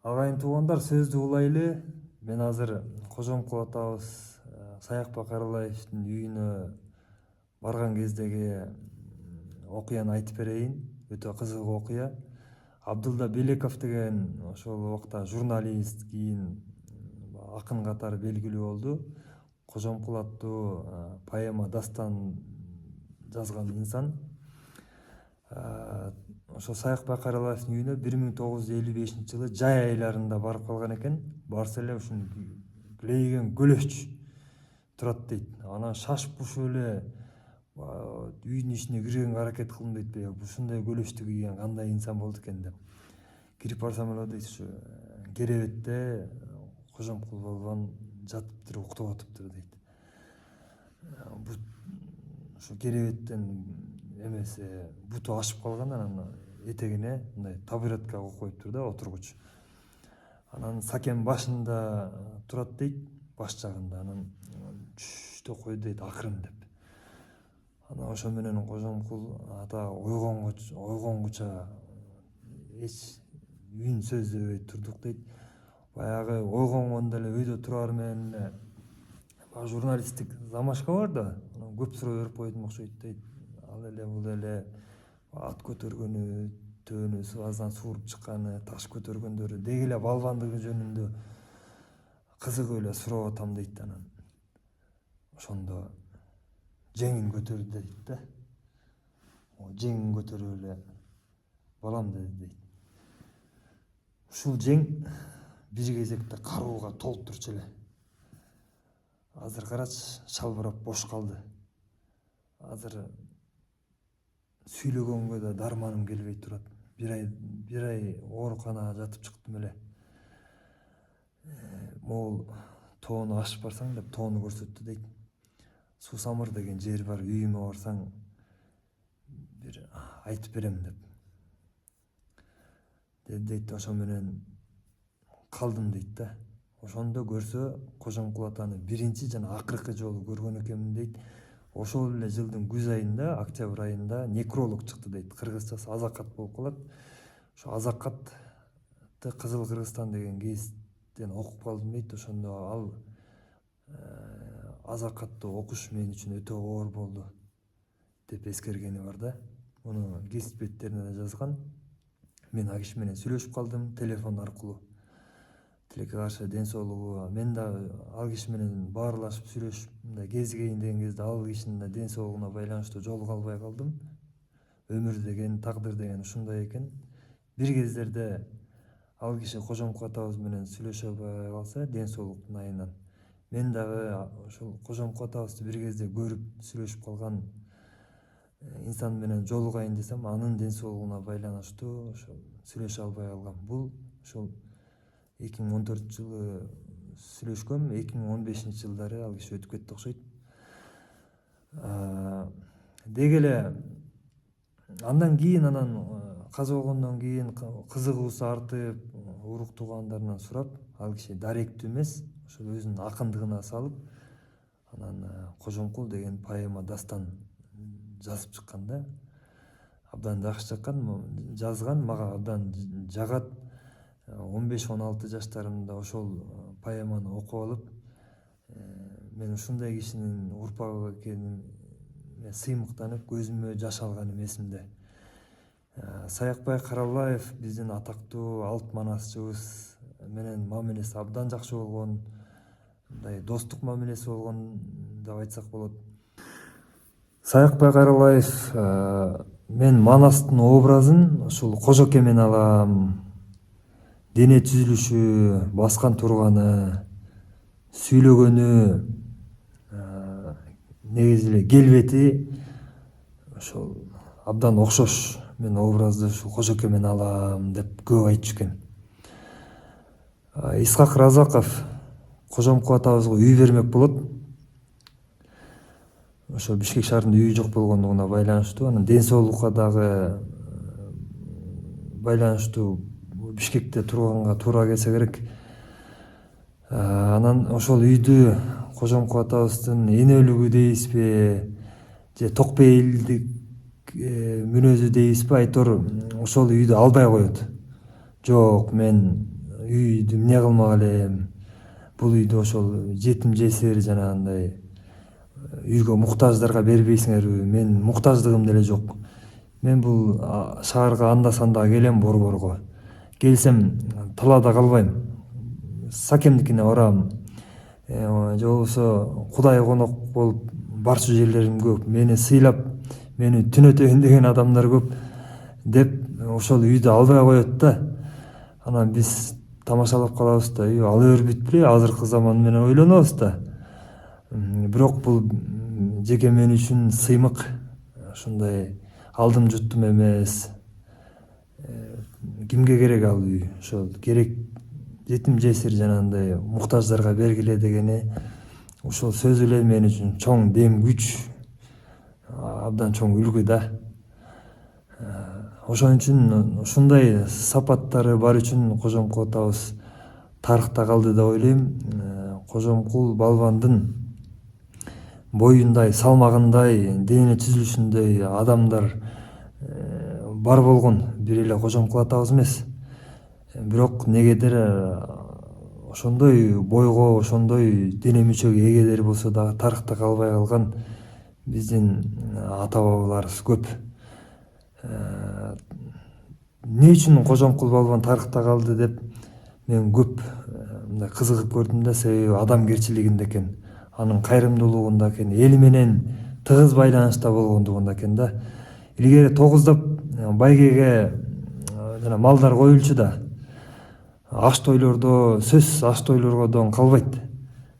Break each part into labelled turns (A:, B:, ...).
A: Агайын туугандар, сөздү улайлы. Мен азыр Кожомкул атабыз Саякбак Аралаевдин үйүнө барган кездеги окуяны айтып берейин. Өтө кызык окуя. Абдулда Белеков деген ошол убакта журналист, кийин акын катары белгилүү болду. Кожомкул аттуу поэма, дастан жазган инсан. Ошо Саякбак Аралаевдин үйүнө 1955-жылы жай айларында барып калган экен. Барса эле ушун килейген көлөч турат дейт. Анан шашып ушул эле үйдүн ичине киргенге аракет кылдым дейт. Ушундай көлөчтү кийген кандай инсан болду экен деп. Кирип барсам эле дейт, ушу керебетте Кожомкул болгон жатыптыр, уктап атыптыр дейт. Ушу керебеттен эмеси буту ашып калган, анан этегине мындай табуретка коюп коюптур да, отургуч. Анан сакен башында турат дейт, баш жагында. Анан түштө кой дейт, акырын деп. Анан ошо менен Кожомкул ата ойгонгуча эч үн сөздөбөй турдук дейт. Баягы ойгонгондо эле өйдө турар менен журналисттик замашка бар да, анан көп суроо берип койдум окшойт дейт. Ал эле бул эле ат көтөргөнү, төөнү аздан сууруп чыкканы, таш көтөргөндөрү, деги эле балбандыгы жөнүндө кызыгып эле сурап атам дейт. Анан ошондо жеңин көтөрдү дейт да. Жеңин көтөрүп эле балам деди дейт. Ушул жең бир кезекте карууга толуп турчу эле. Азыр карачы, шалбырап бош калды. Азыр сүйлөгөнгө да дарманым келбей турат. Бир ай ооруканага жатып чыктым эле. Могул тоону ашып барсаң деп тоону көрсөттү дейт. Суусамыр деген жер бар, үйүмө барсаң бир айтып берем деп. Дейт, ошо менен калдым дейт да. Ошондо көрсө Кожомкул атаны биринчи жана акыркы жолу көргөн экенмин дейт. Ошол эле жылдын күз айында, октябрь айында некролог чыкты дейт. Кыргызчасы Азакат болуп калат. Ошо Азакатты Кызыл Кыргызстан деген гезиттен окуп калдым дейт. Ошондо ал Азакатты окуш мен үчүн өтө оор болду деп эскергени бар да. Муну гезит беттерине да жазган. Мен ал киши менен сүйлөшүп калдым телефон аркылуу. Тилекке каршы ден соолугу. Мен да ал киши менен баарлашып сүйлөшүп, мындай кезигейин деген кезде ал кишинин да ден соолугуна байланыштуу жолуга албай калдым. Өмүр деген, тагдыр деген ушундай экен. Бир кездерде ал киши Кожомкул атабыз менен сүйлөшө албай калса, ден соолуктун айынан, мен дагы ушул Кожомкул атабызды бир кезде көрүп сүйлөшүп калган инсан менен жолугайын десем, анын ден соолугуна байланыштуу ошол сүйлөшө албай калгам. Бул ушул 2014-жылы сүйлөшкөм, 2015-жылдары ал киши өтүп кетти окшойт. Деги эле андан кийин, анан каза болгондон кийин кызыгуусу артып, урук туугандарынан сурап, ал киши даректүү эмес, ошол өзүнүн акындыгына салып, анан Кожомкул деген поэма, дастан жазып чыккан да. Абдан жакшы жазган, мага абдан жагат. 15-16 жаштарымда ошол поэманы окуп алып, мен ушундай кишинин урпагы экениме сыймыктанып, көзүмө жаш алганым эсимде. Саякбай Каралаев биздин атактуу алып манасчыбыз менен мамилеси абдан жакшы болгон, мындай достук мамилеси болгон деп айтсак болот. Саякбай Каралаев мен Манастын образын ушул кожокемен алам. Дене түзүлүшү, баскан турганы, сүйлөгөнү, негизи эле келбети ошол абдан окшош. Мен образды ушул кожокемен алам деп көп айтчу экен. Исхак Разаков Кожомкул атабызга үй бермек болот. Ошо Бишкек шаарында үй жок болгондугуна байланыштуу, анан ден соолукка дагы байланыштуу Бишкекте турганга туура келсе керек. Анан ошол үйдү Кожомкул атабыздын энөлүгү дейбизби, же токпейилдик мүнөзү дейбизби, айтор ошол үйдү албай коет. Жок, мен үйдү эмне кылмак элем, бул үйдү ошол жетим жесир жанагындай үйгө муктаждарга бербейсиңерби? Мен муктаждыгым деле жок. Мен бул шаарга анда санда келем, борборго. Келсем талаада калбайм. Сакемдикине барам. Же болбосо кудай конок болуп барчу жерлерим көп. Мени сыйлап, мени түнөтөйүн деген адамдар көп деп ошол үйдү албай коет да. Анан биз тамашалап калабыз да, ала бербейт беле, азыркы заман менен ойлонобуз да. Бирок бул жеке мен үчүн сыймык, ушундай алдым жуттум эмес. Кимге керек ал үй? Ошол керек жетим жесир жанагындай муктаждарга бергиле дегени ушул сөз эле мен үчүн чоң дем күч, абдан чоң үлгү да. Ошон үчүн ушундай сапаттары бар үчүн Кожомкул атабыз тарыхта калды деп ойлойм. Кожомкул балбандын боюндай, салмагындай, дене түзүлүшүндөй адамдар бар болгон бир эле Кожомкул атабыз эмес. Бирок негедир ошондой бойго, ошондой дене мүчөгө эгедер болсо дагы тарыхта калбай калган биздин ата бабаларыбыз көп. Эмне үчүн Кожомкул балбан тарыхта калды деп мен көп мындай кызыгып көрдүм да, себеби адамгерчилигинде экен, анын кайрымдуулугунда экен, эл менен тыгыз байланышта болгондугунда экен да. Илгери тогуздап байгеге жана малдар коюлчу да. Аш тойлордо, сөз аш тойлордон калбайт.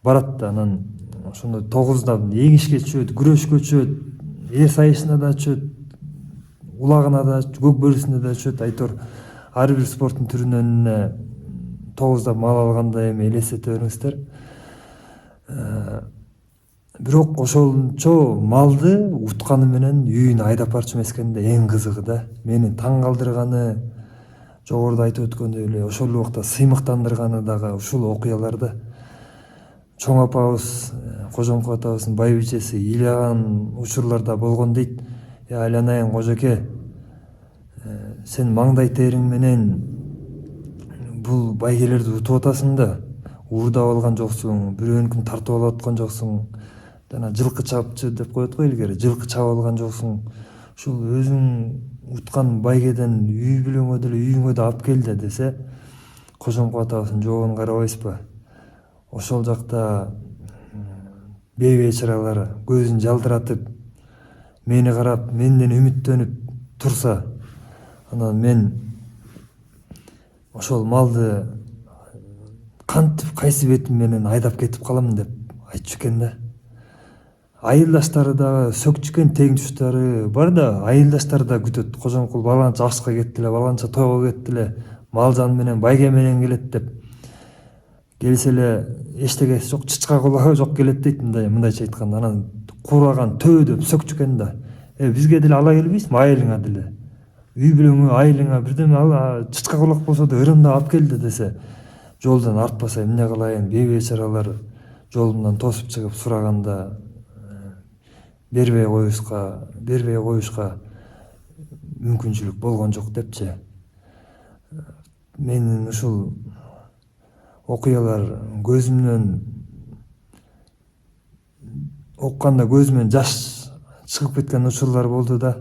A: Барат да, анан ошондо тогуздап эгишке чөйт, күрөшкө чөйт, эр сайышына да чөйт, улагына да, көк бөрүсүнө да чөйт. Айтор ар бир спорттун түрүнөн тогуздап мал алганда эми элестете бериңиздер. Бирок ошончо малды утканы менен үйүнө айдап барчу эмес экен да, эң кызыгы да. Мени таң калтырганы, жогоруда айтып өткөндөй эле ошол убакта сыймыктандырганы дагы ушул окуялар да. Чоң апабыз, Кожомкул атабыздын байбичеси ыйлаган учурларда болгон дейт. Айланайын кожоке, сен маңдай териң менен бул байгелерди утуп атасың да, уурдап алган жоксуң, бирөөнүкүн тартып алып аткан жоксуң. Жана жылкы чапчы деп коет го илгери, жылкы чап алган жоксуң. Ушул өзүң уткан байгеден үй бүлөңө деле, үйүңө да алып кел да десе, Кожомкул атабыздын жообун карабайсызбы? Ошол жакта бейбечаралар көзүн жалтыратып, мени карап, менден үмүттөнүп турса, анан мен ошол малды кантип, кайсы бетим менен айдап кетип калам деп айтчу экен да. Айылдаштары дагы сөкчүкен тең туштары бар да, айылдаштары да күтөт. Кожомкул баланча ашка кеттиле, баланча тойго кеттиле, мал жан менен, байге менен келет деп. Келсе эле эчтегеси жок, чычка кулагы жок келет дейт, мындайча айтканда. Анан кураган төөдөп сөкчү экен да. Бизге деле ала келбейсиңби, айылыңа деле? Үй бүлөңө, айылыңа бирдеме ал, чычка кулак болсо да ырымдап алып келди десе, жолдон артпаса эмне кылайын? Бейбечаралар жолумдан тосуп чыгып сураганда бербей коюшка мүмкүнчүлүк болгон жок депчи. Менин ушул окуялар көзүмдөн окканда көзүмөн жаш чыгып кеткен учурлар болду да.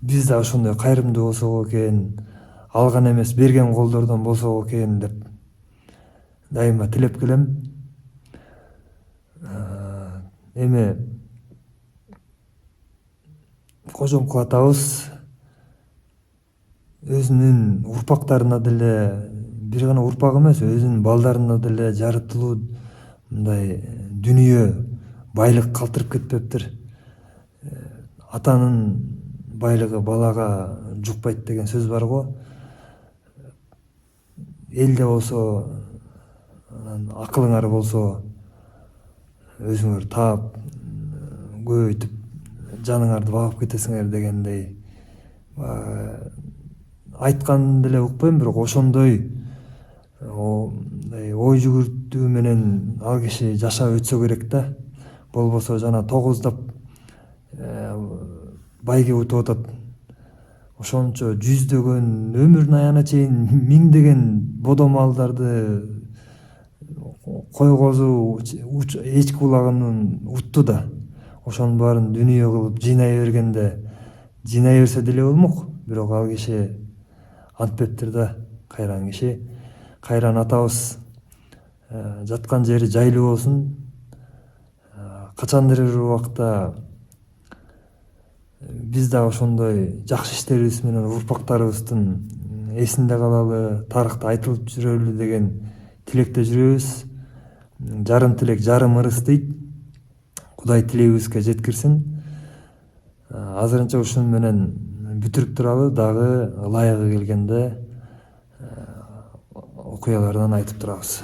A: Биз да ошондой кайрымдуу болсок экен, алган эмес берген колдордон болсок экен деп дайыма тилеп келем. Эми Кожомкул атабыз өзүнүн урпактарына деле, бир гана урпак эмес, өзүнүн балдарына деле жаратылуу мындай дүнүйө, байлык калтырып кетпептир. Атанын байлыгы балага жукпайт деген сөз бар го. Элде болсо, анан акылыңар болсо, өзүңөр таап, көбөйтүп, жаныңарды багып кетесиңер дегендей. Айтканын деле укпайм, бирок ошондой ой жүгүртүү менен ал киши жашап өтсө керек да. Болбосо жана тогуздап байге утуп атат. ошончо жүздөгөн өмүрүнүн аягына чейин миңдеген бодомалдарды койгозуу эчки булагынын утту да ошонун баарын дүнүйө кылып жыйнай бергенде жыйнай берсе деле болмок. Бирок ал киши антпептир да, кайран киши. Кайран атабыз жаткан жери жайлуу болсун. Качандыр бир убакта биз да ошондой жакшы иштерибиз менен урпактарыбыздын эсинде калалы, тарыхта айтылып жүрөлү деген тилекте жүрөбүз. Жарым тилек жарым ырыс дейт. Кудай тилегибизге жеткирсин. Азырынча ушун менен бүтүрүп туралы, дагы ылайыгы келгенде окуялардан айтып турабыз.